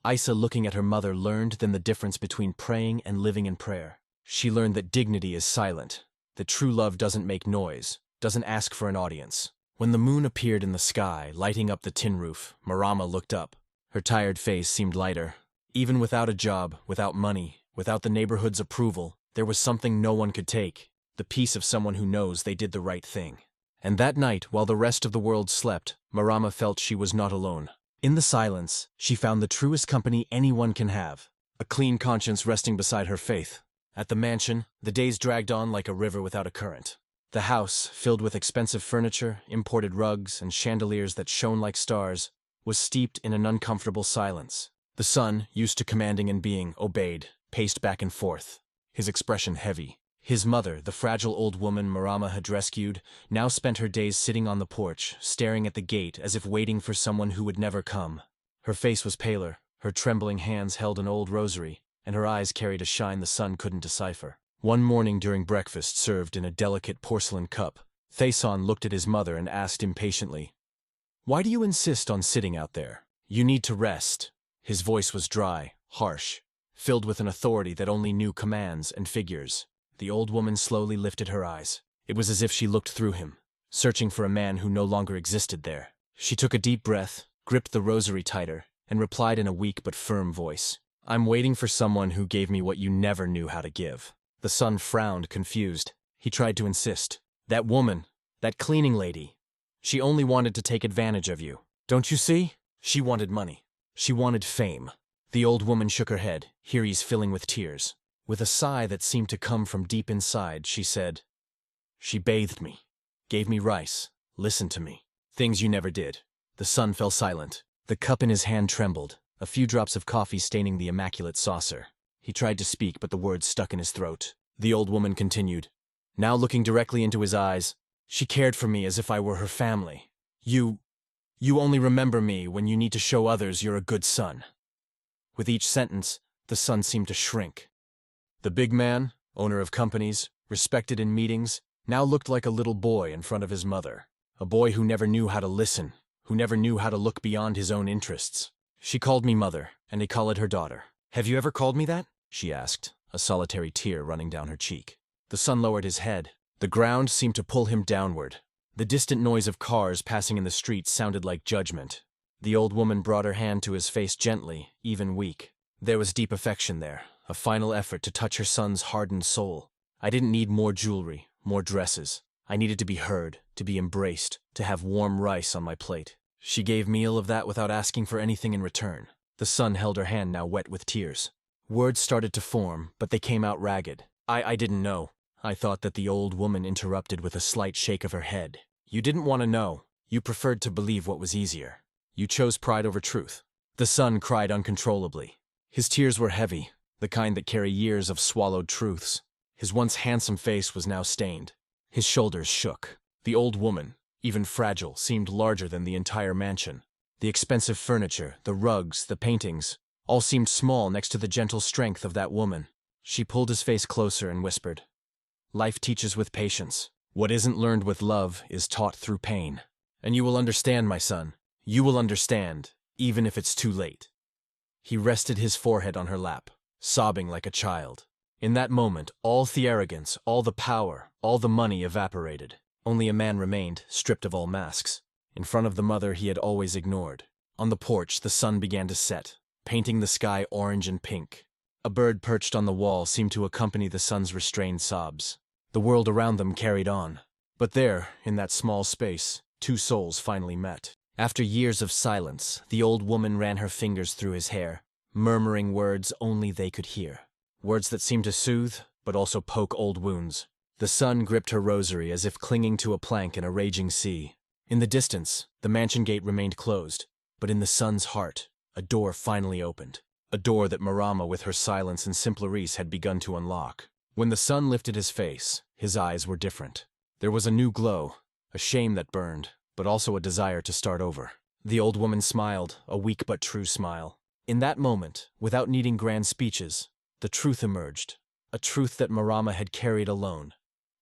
Isa, looking at her mother, learned then the difference between praying and living in prayer. She learned that dignity is silent, that true love doesn't make noise, doesn't ask for an audience. When the moon appeared in the sky, lighting up the tin roof, Marama looked up. Her tired face seemed lighter. Even without a job, without money, without the neighborhood's approval, there was something no one could take, the peace of someone who knows they did the right thing. And that night, while the rest of the world slept, Marama felt she was not alone. In the silence, she found the truest company anyone can have, a clean conscience resting beside her faith. At the mansion, the days dragged on like a river without a current. The house, filled with expensive furniture, imported rugs, and chandeliers that shone like stars, was steeped in an uncomfortable silence. The son, used to commanding and being obeyed, paced back and forth, his expression heavy. His mother, the fragile old woman Marama had rescued, now spent her days sitting on the porch, staring at the gate as if waiting for someone who would never come. Her face was paler, her trembling hands held an old rosary, and her eyes carried a shine the sun couldn't decipher. One morning during breakfast served in a delicate porcelain cup, Thason looked at his mother and asked impatiently, "Why do you insist on sitting out there? You need to rest." His voice was dry, harsh, filled with an authority that only knew commands and figures. The old woman slowly lifted her eyes. It was as if she looked through him, searching for a man who no longer existed there. She took a deep breath, gripped the rosary tighter, and replied in a weak but firm voice, "I'm waiting for someone who gave me what you never knew how to give." The son frowned, confused. He tried to insist. "That woman, that cleaning lady, she only wanted to take advantage of you. Don't you see? She wanted money. She wanted fame." The old woman shook her head, her eyes filling with tears. With a sigh that seemed to come from deep inside, she said, "She bathed me, gave me rice, listened to me. Things you never did." The son fell silent. The cup in his hand trembled, a few drops of coffee staining the immaculate saucer. He tried to speak, but the words stuck in his throat. The old woman continued, now looking directly into his eyes, "She cared for me as if I were her family. You only remember me when you need to show others you're a good son." With each sentence, the son seemed to shrink. The big man, owner of companies, respected in meetings, now looked like a little boy in front of his mother. A boy who never knew how to listen, who never knew how to look beyond his own interests. "She called me mother, and they call it her daughter. Have you ever called me that?" she asked, a solitary tear running down her cheek. The son lowered his head. The ground seemed to pull him downward. The distant noise of cars passing in the street sounded like judgment. The old woman brought her hand to his face gently, even weak. There was deep affection there, a final effort to touch her son's hardened soul. "I didn't need more jewelry, more dresses. I needed to be heard, to be embraced, to have warm rice on my plate. She gave me all of that without asking for anything in return." The son held her hand now wet with tears. Words started to form, but they came out ragged. I didn't know." I thought that the old woman interrupted with a slight shake of her head. "You didn't want to know. You preferred to believe what was easier. You chose pride over truth." The son cried uncontrollably. His tears were heavy, the kind that carry years of swallowed truths. His once handsome face was now stained. His shoulders shook. The old woman, even fragile, seemed larger than the entire mansion. The expensive furniture, the rugs, the paintings, all seemed small next to the gentle strength of that woman. She pulled his face closer and whispered, "Life teaches with patience. What isn't learned with love is taught through pain. And you will understand, my son. You will understand, even if it's too late." He rested his forehead on her lap, sobbing like a child. In that moment, all the arrogance, all the power, all the money evaporated. Only a man remained, stripped of all masks. In front of the mother he had always ignored. On the porch, the sun began to set, painting the sky orange and pink. A bird perched on the wall seemed to accompany the sun's restrained sobs. The world around them carried on. But there, in that small space, two souls finally met. After years of silence, the old woman ran her fingers through his hair, murmuring words only they could hear. Words that seemed to soothe, but also poke old wounds. The son gripped her rosary as if clinging to a plank in a raging sea. In the distance, the mansion gate remained closed, but in the son's heart, a door finally opened. A door that Marama, with her silence and simplerice, had begun to unlock. When the son lifted his face, his eyes were different. There was a new glow, a shame that burned, but also a desire to start over. The old woman smiled, a weak but true smile. In that moment, without needing grand speeches, the truth emerged. A truth that Marama had carried alone,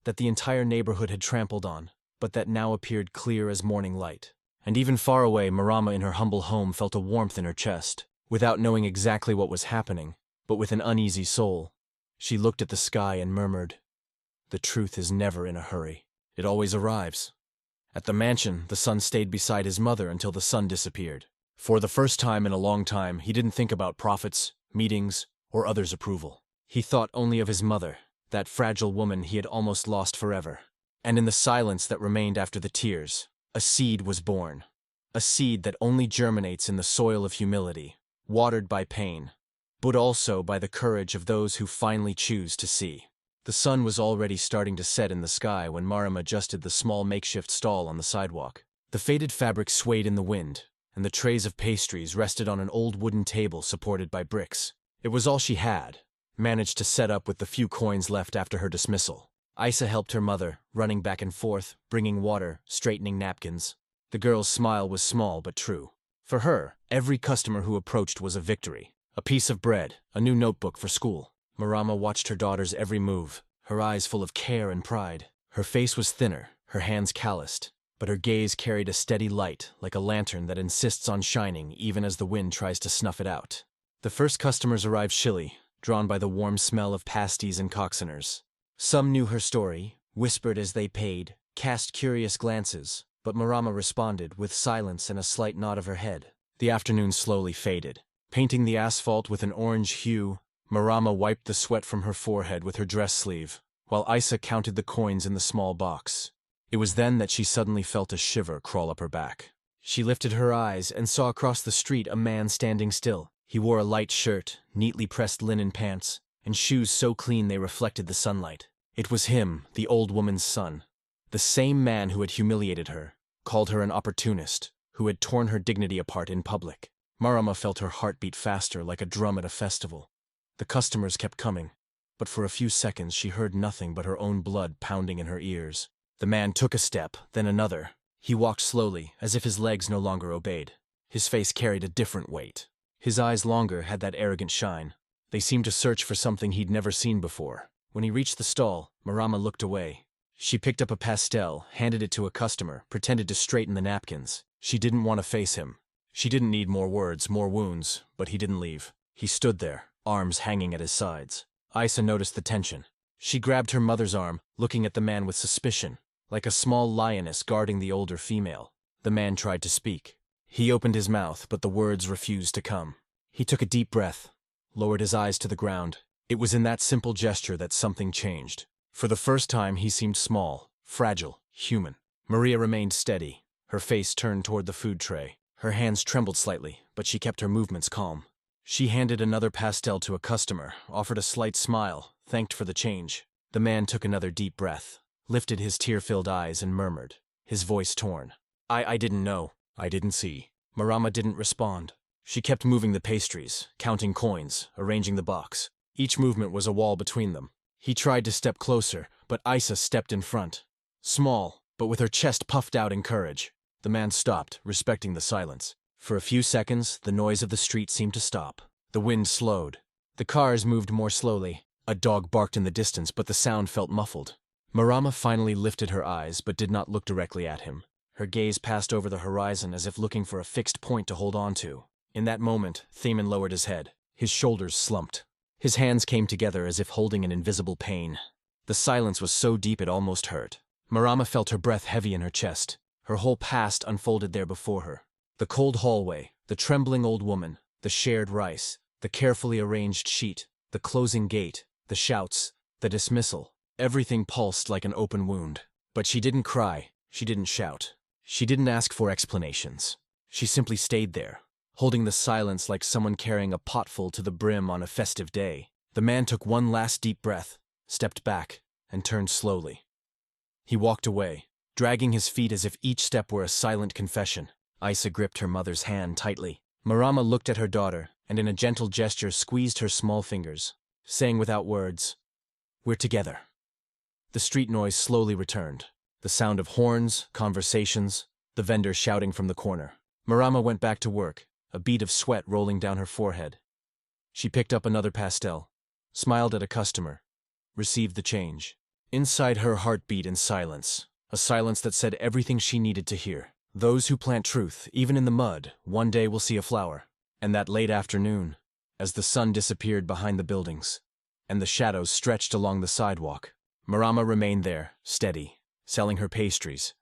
that the entire neighborhood had trampled on, but that now appeared clear as morning light. And even far away, Marama in her humble home felt a warmth in her chest. Without knowing exactly what was happening, but with an uneasy soul, she looked at the sky and murmured, "The truth is never in a hurry. It always arrives." At the mansion, the son stayed beside his mother until the sun disappeared. For the first time in a long time, he didn't think about profits, meetings, or others' approval. He thought only of his mother, that fragile woman he had almost lost forever. And in the silence that remained after the tears, a seed was born. A seed that only germinates in the soil of humility, watered by pain, but also by the courage of those who finally choose to see. The sun was already starting to set in the sky when Marama adjusted the small makeshift stall on the sidewalk. The faded fabric swayed in the wind, and the trays of pastries rested on an old wooden table supported by bricks. It was all she had, managed to set up with the few coins left after her dismissal. Isa helped her mother, running back and forth, bringing water, straightening napkins. The girl's smile was small but true. For her, every customer who approached was a victory. A piece of bread, a new notebook for school. Marama watched her daughter's every move, her eyes full of care and pride. Her face was thinner, her hands calloused, but her gaze carried a steady light, like a lantern that insists on shining even as the wind tries to snuff it out. The first customers arrived chilly, drawn by the warm smell of pasties and coxswainers. Some knew her story, whispered as they paid, cast curious glances, but Marama responded with silence and a slight nod of her head. The afternoon slowly faded. Painting the asphalt with an orange hue, Marama wiped the sweat from her forehead with her dress sleeve, while Isa counted the coins in the small box. It was then that she suddenly felt a shiver crawl up her back. She lifted her eyes and saw across the street a man standing still. He wore a light shirt, neatly pressed linen pants, and shoes so clean they reflected the sunlight. It was him, the old woman's son. The same man who had humiliated her, called her an opportunist, who had torn her dignity apart in public. Marama felt her heart beat faster like a drum at a festival. The customers kept coming, but for a few seconds she heard nothing but her own blood pounding in her ears. The man took a step, then another. He walked slowly, as if his legs no longer obeyed. His face carried a different weight. His eyes longer had that arrogant shine. They seemed to search for something he'd never seen before. When he reached the stall, Marama looked away. She picked up a pastel, handed it to a customer, pretended to straighten the napkins. She didn't want to face him. She didn't need more words, more wounds, but he didn't leave. He stood there, arms hanging at his sides. Isa noticed the tension. She grabbed her mother's arm, looking at the man with suspicion, like a small lioness guarding the older female. The man tried to speak. He opened his mouth, but the words refused to come. He took a deep breath, lowered his eyes to the ground. It was in that simple gesture that something changed. For the first time, he seemed small, fragile, human. Maria remained steady, her face turned toward the food tray. Her hands trembled slightly, but she kept her movements calm. She handed another pastel to a customer, offered a slight smile, thanked for the change. The man took another deep breath, lifted his tear-filled eyes and murmured, his voice torn. I didn't know. I didn't see." Marama didn't respond. She kept moving the pastries, counting coins, arranging the box. Each movement was a wall between them. He tried to step closer, but Isa stepped in front. Small, but with her chest puffed out in courage. The man stopped, respecting the silence. For a few seconds, the noise of the street seemed to stop. The wind slowed. The cars moved more slowly. A dog barked in the distance, but the sound felt muffled. Marama finally lifted her eyes, but did not look directly at him. Her gaze passed over the horizon as if looking for a fixed point to hold on to. In that moment, Theman lowered his head. His shoulders slumped. His hands came together as if holding an invisible pain. The silence was so deep it almost hurt. Marama felt her breath heavy in her chest. Her whole past unfolded there before her. The cold hallway, the trembling old woman, the shared rice, the carefully arranged sheet, the closing gate, the shouts, the dismissal. Everything pulsed like an open wound. But she didn't cry. She didn't shout. She didn't ask for explanations. She simply stayed there, holding the silence like someone carrying a potful to the brim on a festive day. The man took one last deep breath, stepped back, and turned slowly. He walked away, dragging his feet as if each step were a silent confession. Isa gripped her mother's hand tightly. Marama looked at her daughter, and in a gentle gesture squeezed her small fingers, saying without words, "We're together." The street noise slowly returned. The sound of horns, conversations, the vendor shouting from the corner. Marama went back to work, a bead of sweat rolling down her forehead. She picked up another pastel, smiled at a customer, received the change. Inside her heart beat in silence, A silence that said everything she needed to hear. Those who plant truth, even in the mud, one day will see a flower. And that late afternoon, as the sun disappeared behind the buildings, and the shadows stretched along the sidewalk, Marama remained there, steady, selling her pastries.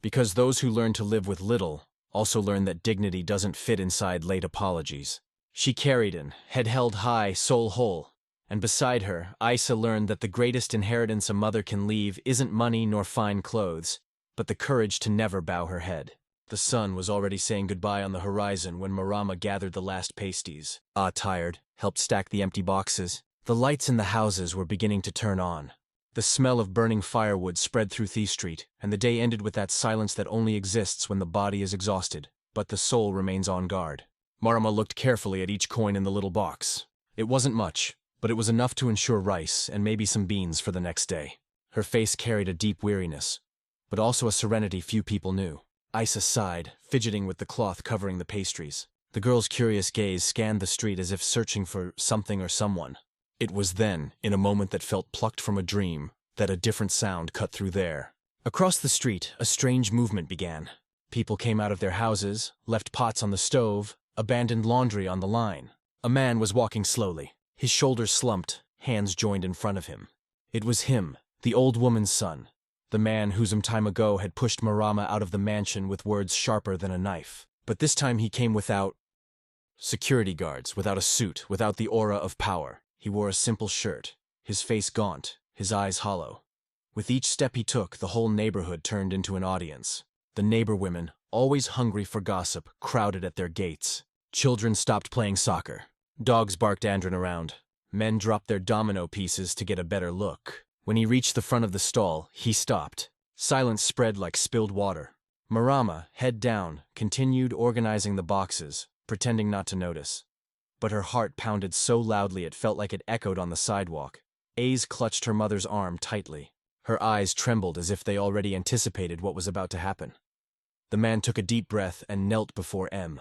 Because those who learn to live with little also learn that dignity doesn't fit inside late apologies. She carried in, head held high, soul whole. And beside her, Isa learned that the greatest inheritance a mother can leave isn't money nor fine clothes, but the courage to never bow her head. The sun was already saying goodbye on the horizon when Marama gathered the last pasties. Tired, helped stack the empty boxes. The lights in the houses were beginning to turn on. The smell of burning firewood spread through Thief Street, and the day ended with that silence that only exists when the body is exhausted, but the soul remains on guard. Marama looked carefully at each coin in the little box. It wasn't much, but it was enough to ensure rice and maybe some beans for the next day. Her face carried a deep weariness, but also a serenity few people knew. Isa sighed, fidgeting with the cloth covering the pastries. The girl's curious gaze scanned the street as if searching for something or someone. It was then, in a moment that felt plucked from a dream, that a different sound cut through there. Across the street, a strange movement began. People came out of their houses, left pots on the stove, abandoned laundry on the line. A man was walking slowly, his shoulders slumped, hands joined in front of him. It was him, the old woman's son, the man who some time ago had pushed Marama out of the mansion with words sharper than a knife. But this time he came without security guards, without a suit, without the aura of power. He wore a simple shirt, his face gaunt, his eyes hollow. With each step he took, the whole neighborhood turned into an audience. The neighbor women, always hungry for gossip, crowded at their gates. Children stopped playing soccer. Dogs barked andron around. Men dropped their domino pieces to get a better look. When he reached the front of the stall, he stopped. Silence spread like spilled water. Marama, head down, continued organizing the boxes, pretending not to notice. But her heart pounded so loudly it felt like it echoed on the sidewalk. Aze clutched her mother's arm tightly. Her eyes trembled as if they already anticipated what was about to happen. The man took a deep breath and knelt before M.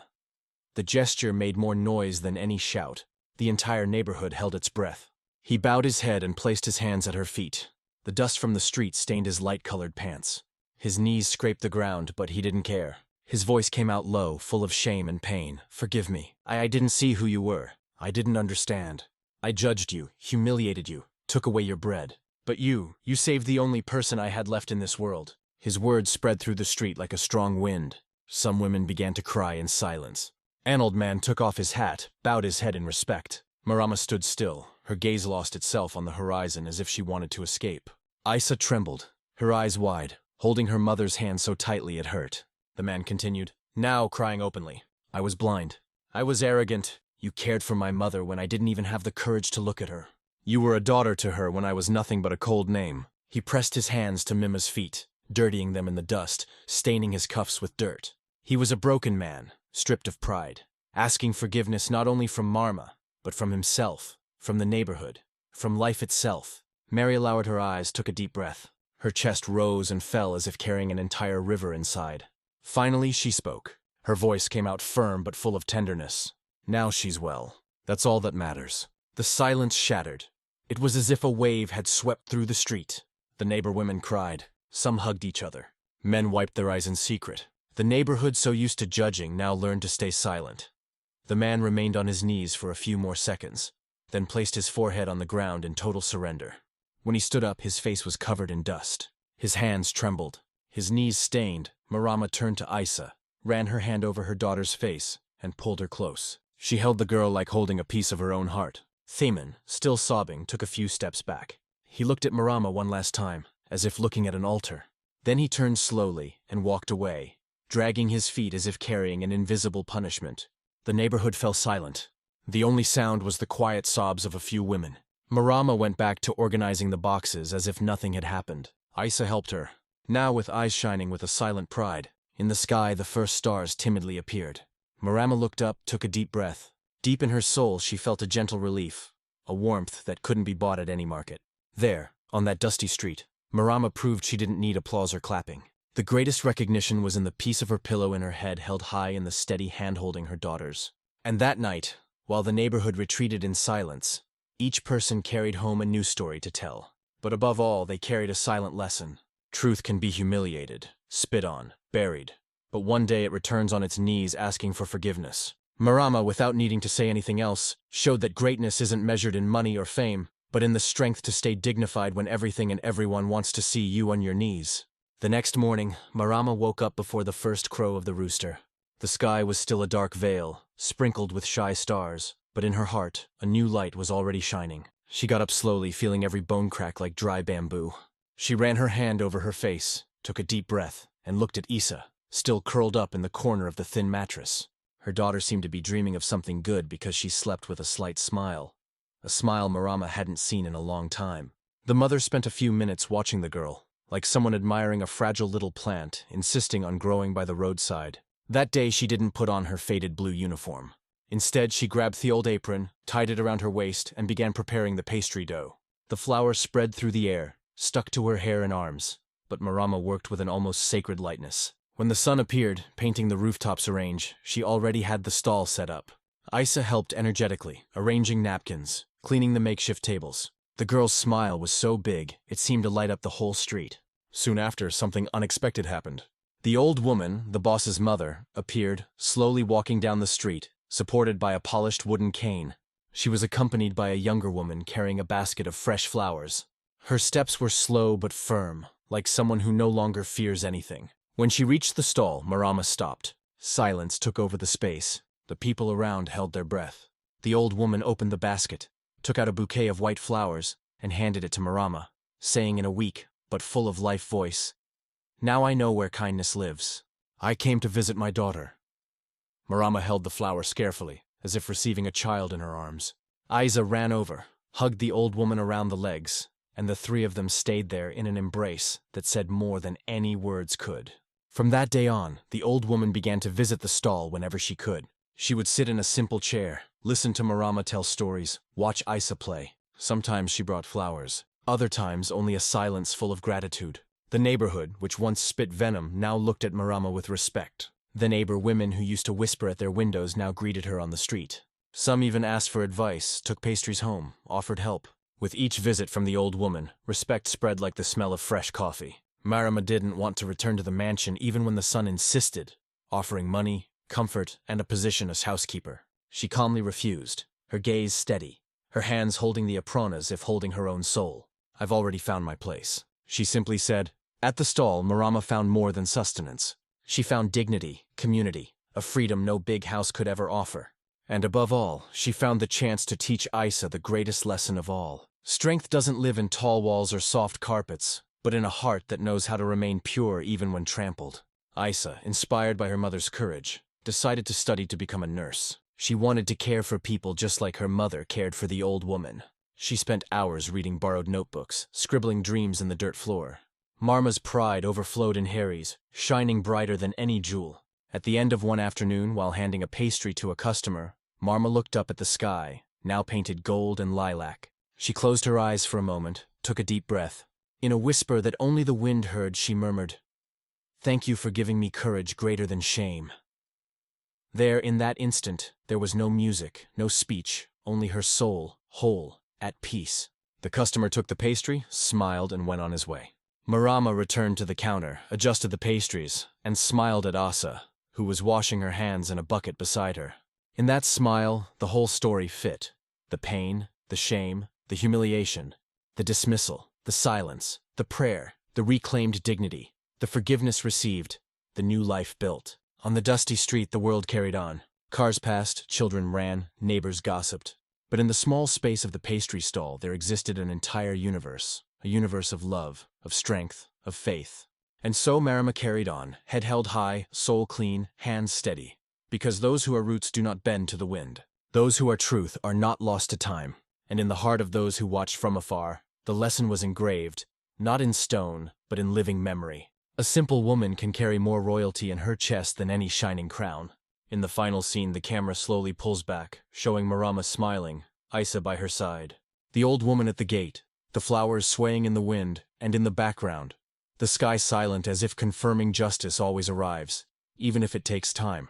The gesture made more noise than any shout. The entire neighborhood held its breath. He bowed his head and placed his hands at her feet. The dust from the street stained his light-colored pants. His knees scraped the ground, but he didn't care. His voice came out low, full of shame and pain. "Forgive me. I didn't see who you were. I didn't understand. I judged you, humiliated you, took away your bread. But you saved the only person I had left in this world." His words spread through the street like a strong wind. Some women began to cry in silence. An old man took off his hat, bowed his head in respect. Marama stood still, her gaze lost itself on the horizon as if she wanted to escape. Isa trembled, her eyes wide, holding her mother's hand so tightly it hurt. The man continued, now crying openly. "I was blind. I was arrogant. You cared for my mother when I didn't even have the courage to look at her. You were a daughter to her when I was nothing but a cold name." He pressed his hands to Mima's feet, dirtying them in the dust, staining his cuffs with dirt. He was a broken man, stripped of pride, asking forgiveness not only from Marma, but from himself, from the neighborhood, from life itself. Mary lowered her eyes, took a deep breath. Her chest rose and fell as if carrying an entire river inside. Finally, she spoke. Her voice came out firm but full of tenderness. "Now she's well. That's all that matters." The silence shattered. It was as if a wave had swept through the street. The neighbor women cried. Some hugged each other. Men wiped their eyes in secret. The neighborhood, so used to judging, now learned to stay silent. The man remained on his knees for a few more seconds, then placed his forehead on the ground in total surrender. When he stood up, his face was covered in dust. His hands trembled. His knees stained. Marama turned to Isa, ran her hand over her daughter's face, and pulled her close. She held the girl like holding a piece of her own heart. Thaman, still sobbing, took a few steps back. He looked at Marama one last time, as if looking at an altar. Then he turned slowly and walked away, dragging his feet as if carrying an invisible punishment. The neighborhood fell silent. The only sound was the quiet sobs of a few women. Marama went back to organizing the boxes as if nothing had happened. Isa helped her, now with eyes shining with a silent pride. In the sky, the first stars timidly appeared. Marama looked up, took a deep breath. Deep in her soul, she felt a gentle relief, a warmth that couldn't be bought at any market. There, on that dusty street, Marama proved she didn't need applause or clapping. The greatest recognition was in the piece of her pillow in her head held high in the steady hand holding her daughter's. And that night, while the neighborhood retreated in silence, each person carried home a new story to tell. But above all, they carried a silent lesson. Truth can be humiliated, spit on, buried. But one day it returns on its knees asking for forgiveness. Marama, without needing to say anything else, showed that greatness isn't measured in money or fame, but in the strength to stay dignified when everything and everyone wants to see you on your knees. The next morning, Marama woke up before the first crow of the rooster. The sky was still a dark veil, sprinkled with shy stars, but in her heart, a new light was already shining. She got up slowly, feeling every bone crack like dry bamboo. She ran her hand over her face, took a deep breath, and looked at Isa, still curled up in the corner of the thin mattress. Her daughter seemed to be dreaming of something good because she slept with a slight smile. A smile Marama hadn't seen in a long time. The mother spent a few minutes watching the girl, like someone admiring a fragile little plant, insisting on growing by the roadside. That day she didn't put on her faded blue uniform. Instead, she grabbed the old apron, tied it around her waist, and began preparing the pastry dough. The flour spread through the air, stuck to her hair and arms, but Marama worked with an almost sacred lightness. When the sun appeared, painting the rooftops arrange, she already had the stall set up. Isa helped energetically, arranging napkins, cleaning the makeshift tables. The girl's smile was so big, it seemed to light up the whole street. Soon after, something unexpected happened. The old woman, the boss's mother, appeared, slowly walking down the street, supported by a polished wooden cane. She was accompanied by a younger woman carrying a basket of fresh flowers. Her steps were slow but firm, like someone who no longer fears anything. When she reached the stall, Marama stopped. Silence took over the space. The people around held their breath. The old woman opened the basket, took out a bouquet of white flowers, and handed it to Marama, saying in a weak but full of life voice, "Now I know where kindness lives. I came to visit my daughter." Marama held the flowers carefully, as if receiving a child in her arms. Isa ran over, hugged the old woman around the legs, and the three of them stayed there in an embrace that said more than any words could. From that day on, the old woman began to visit the stall whenever she could. She would sit in a simple chair, listen to Marama tell stories, watch Isa play. Sometimes she brought flowers, other times only a silence full of gratitude. The neighborhood, which once spit venom, now looked at Marama with respect. The neighbor women who used to whisper at their windows now greeted her on the street. Some even asked for advice, took pastries home, offered help. With each visit from the old woman, respect spread like the smell of fresh coffee. Marama didn't want to return to the mansion even when the son insisted, offering money, comfort, and a position as housekeeper. She calmly refused, her gaze steady, her hands holding the apron as if holding her own soul. "I've already found my place," she simply said. At the stall, Marama found more than sustenance. She found dignity, community, a freedom no big house could ever offer. And above all, she found the chance to teach Isa the greatest lesson of all. Strength doesn't live in tall walls or soft carpets, but in a heart that knows how to remain pure even when trampled. Isa, inspired by her mother's courage, decided to study to become a nurse. She wanted to care for people just like her mother cared for the old woman. She spent hours reading borrowed notebooks, scribbling dreams in the dirt floor. Marma's pride overflowed in Harry's, shining brighter than any jewel. At the end of one afternoon, while handing a pastry to a customer, Marma looked up at the sky, now painted gold and lilac. She closed her eyes for a moment, took a deep breath. In a whisper that only the wind heard, she murmured, "Thank you for giving me courage greater than shame." There, in that instant, there was no music, no speech, only her soul, whole, at peace. The customer took the pastry, smiled, and went on his way. Marama returned to the counter, adjusted the pastries, and smiled at Asa, who was washing her hands in a bucket beside her. In that smile, the whole story fit. The pain, the shame, the humiliation, the dismissal, the silence, the prayer, the reclaimed dignity, the forgiveness received, the new life built. On the dusty street, the world carried on. Cars passed, children ran, neighbors gossiped. But in the small space of the pastry stall, there existed an entire universe. A universe of love, of strength, of faith. And so Marama carried on, head held high, soul clean, hands steady. Because those who are roots do not bend to the wind. Those who are truth are not lost to time. And in the heart of those who watched from afar, the lesson was engraved, not in stone, but in living memory. A simple woman can carry more royalty in her chest than any shining crown. In the final scene, the camera slowly pulls back, showing Marama smiling, Isa by her side. The old woman at the gate, the flowers swaying in the wind, and in the background, the sky silent as if confirming justice always arrives, even if it takes time.